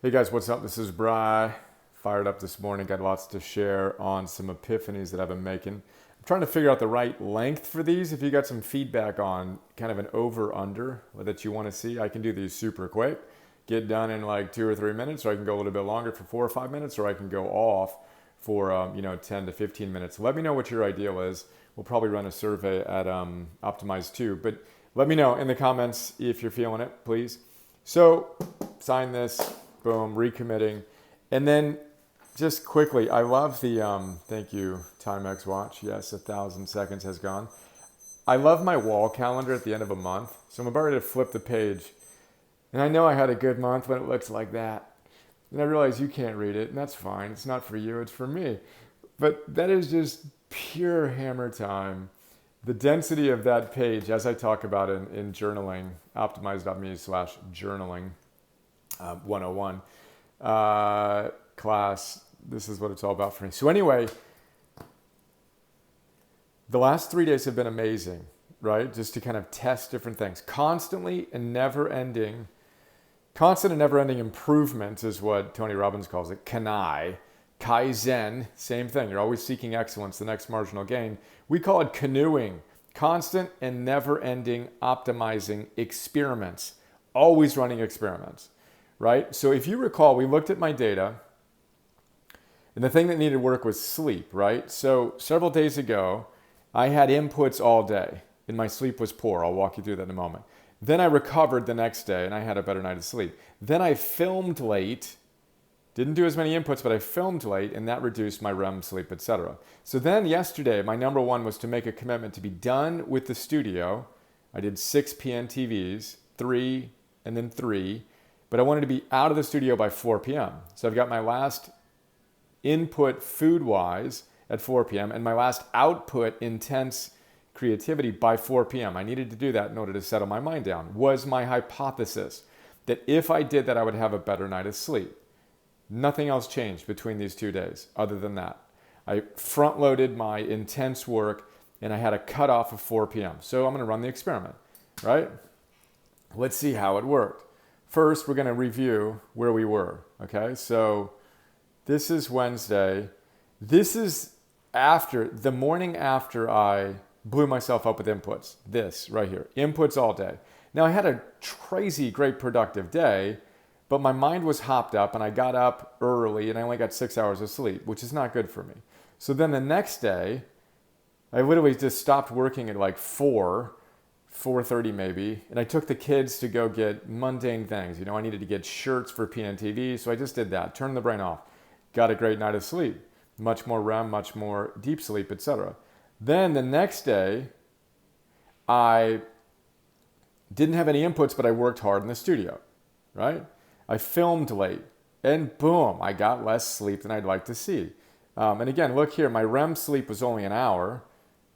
Hey guys, what's up? This is Bry. Fired up this morning, got lots to share on some epiphanies that I've been making. I'm trying to figure out the right length for these. If you got some feedback on kind of an over-under that you want to see, I can do these super quick, get done in like 2 or 3 minutes, or I can go a little bit longer for 4 or 5 minutes, or I can go off for 10 to 15 minutes. Let me know what your ideal is. We'll probably run a survey at Optimize too, but let me know in the comments if you're feeling it, please. So sign this. Boom, recommitting. And then just quickly, I love the, thank you, Timex Watch. Yes, 1,000 seconds has gone. I love my wall calendar at the end of a month. So I'm about ready to flip the page. And I know I had a good month when it looks like that. And I realize you can't read it, and that's fine. It's not for you, it's for me. But that is just pure hammer time. The density of that page, as I talk about in journaling, optimize.me/journaling. 101 class. This is what it's all about for me. So anyway, the last 3 days have been amazing, right? Just to kind of test different things. Constant and never ending improvement is what Tony Robbins calls it. CANI. Kaizen, same thing. You're always seeking excellence, the next marginal gain. We call it CANOE-ing. Constant and never ending optimizing experiments. Always running experiments. Right? So if you recall, we looked at my data, and the thing that needed work was sleep, right? So several days ago, I had inputs all day, and my sleep was poor. I'll walk you through that in a moment. Then I recovered the next day, and I had a better night of sleep. Then I filmed late, didn't do as many inputs, but I filmed late, and that reduced my REM sleep, etc. So then yesterday, my number one was to make a commitment to be done with the studio. I did 6 PNTVs, 3, and then 3. But I wanted to be out of the studio by 4 p.m. So I've got my last input food-wise at 4 p.m. and my last output intense creativity by 4 p.m. I needed to do that in order to settle my mind down. Was my hypothesis that if I did that, I would have a better night of sleep. Nothing else changed between these 2 days other than that. I front-loaded my intense work and I had a cutoff of 4 p.m. So I'm going to run the experiment, right? Let's see how it worked. First, we're going to review where we were, okay? So this is Wednesday. This is the morning after I blew myself up with inputs. This right here, inputs all day. Now, I had a crazy, great, productive day, but my mind was hopped up and I got up early and I only got 6 hours of sleep, which is not good for me. So then the next day, I literally just stopped working at like 4:30 maybe, and I took the kids to go get mundane things. I needed to get shirts for PNTV, so I just did that, turned the brain off, got a great night of sleep, much more REM, much more deep sleep, etc. Then the next day, I didn't have any inputs, but I worked hard in the studio, right? I filmed late, and boom, I got less sleep than I'd like to see. And again, look here, my REM sleep was only an hour,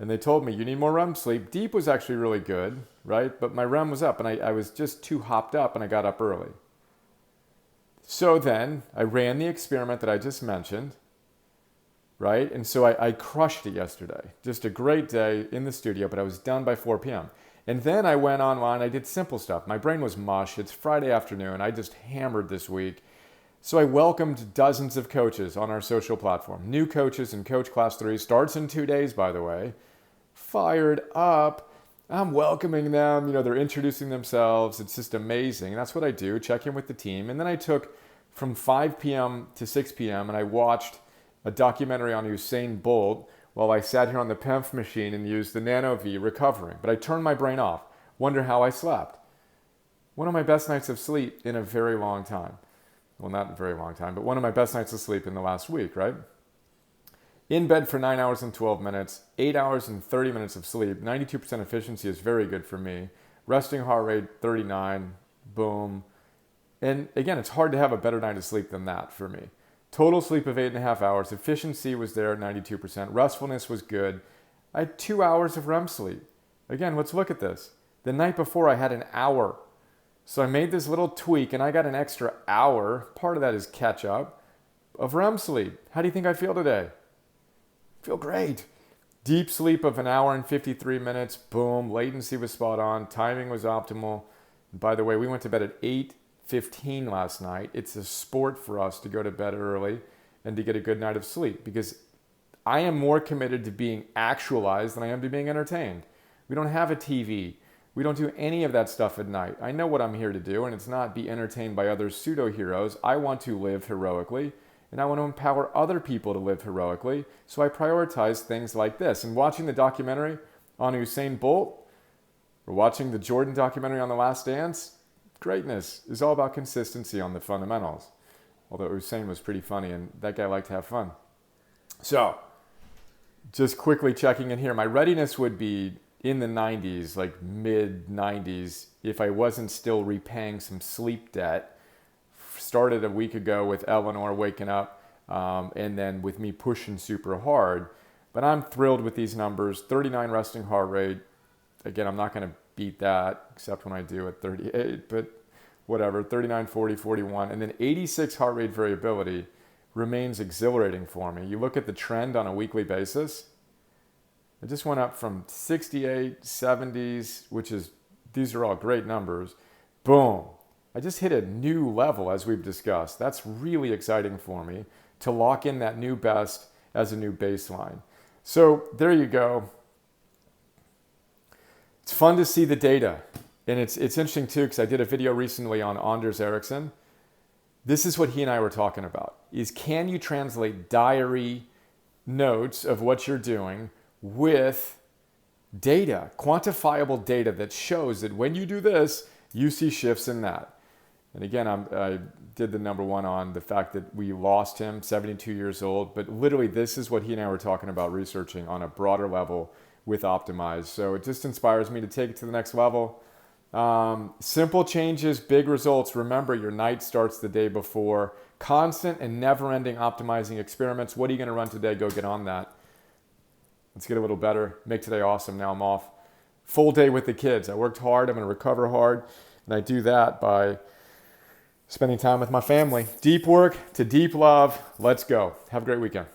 and they told me, you need more REM sleep. Deep was actually really good, right? But my REM was up, and I was just too hopped up, and I got up early. So then I ran the experiment that I just mentioned, right? And so I crushed it yesterday. Just a great day in the studio, but I was done by 4 p.m. And then I went online. I did simple stuff. My brain was mush. It's Friday afternoon. I just hammered this week. So I welcomed dozens of coaches on our social platform. New coaches in Coach Class 3. Starts in 2 days, by the way. Fired up. I'm welcoming them. They're introducing themselves. It's just amazing. And that's what I do, check in with the team. And then I took from 5 p.m. to 6 p.m. and I watched a documentary on Usain Bolt while I sat here on the PEMF machine and used the Nano V recovering. But I turned my brain off. Wonder how I slept. One of my best nights of sleep in a very long time. Well, not a very long time, but one of my best nights of sleep in the last week, right? In bed for 9 hours and 12 minutes, 8 hours and 30 minutes of sleep. 92% efficiency is very good for me. Resting heart rate, 39, boom. And again, it's hard to have a better night of sleep than that for me. Total sleep of 8.5 hours. Efficiency was there at 92%. Restfulness was good. I had 2 hours of REM sleep. Again, let's look at this. The night before, I had an hour. So I made this little tweak, and I got an extra hour. Part of that is catch up of REM sleep. How do you think I feel today? Feel great. Deep sleep of an hour and 53 minutes. Boom. Latency was spot on. Timing was optimal. And by the way, we went to bed at 8:15 last night. It's a sport for us to go to bed early and to get a good night of sleep because I am more committed to being actualized than I am to being entertained. We don't have a TV. We don't do any of that stuff at night. I know what I'm here to do, and it's not be entertained by other pseudo-heroes. I want to live heroically, and I want to empower other people to live heroically, so I prioritize things like this. And watching the documentary on Usain Bolt, or watching the Jordan documentary on The Last Dance, greatness is all about consistency on the fundamentals. Although Usain was pretty funny, and that guy liked to have fun. So, just quickly checking in here, my readiness would be in the 90s, like mid 90s, if I wasn't still repaying some sleep debt. Started a week ago with Eleanor waking up, and then with me pushing super hard. But I'm thrilled with these numbers. 39 resting heart rate. Again, I'm not going to beat that, except when I do at 38, but whatever, 39, 40, 41. And then 86 heart rate variability remains exhilarating for me. You look at the trend on a weekly basis, it just went up from 68, 70s, these are all great numbers. Boom. I just hit a new level, as we've discussed. That's really exciting for me to lock in that new best as a new baseline. So there you go. It's fun to see the data. And it's interesting too, because I did a video recently on Anders Ericsson. This is what he and I were talking about, is can you translate diary notes of what you're doing with data, quantifiable data that shows that when you do this, you see shifts in that. And again, I did the number one on the fact that we lost him, 72 years old, but literally this is what he and I were talking about researching on a broader level with Optimize. So it just inspires me to take it to the next level. Simple changes, big results. Remember, your night starts the day before. Constant and never-ending optimizing experiments. What are you going to run today? Go get on that. Let's get a little better. Make today awesome. Now I'm off. Full day with the kids. I worked hard. I'm going to recover hard. And I do that by spending time with my family. Deep work to deep love. Let's go. Have a great weekend.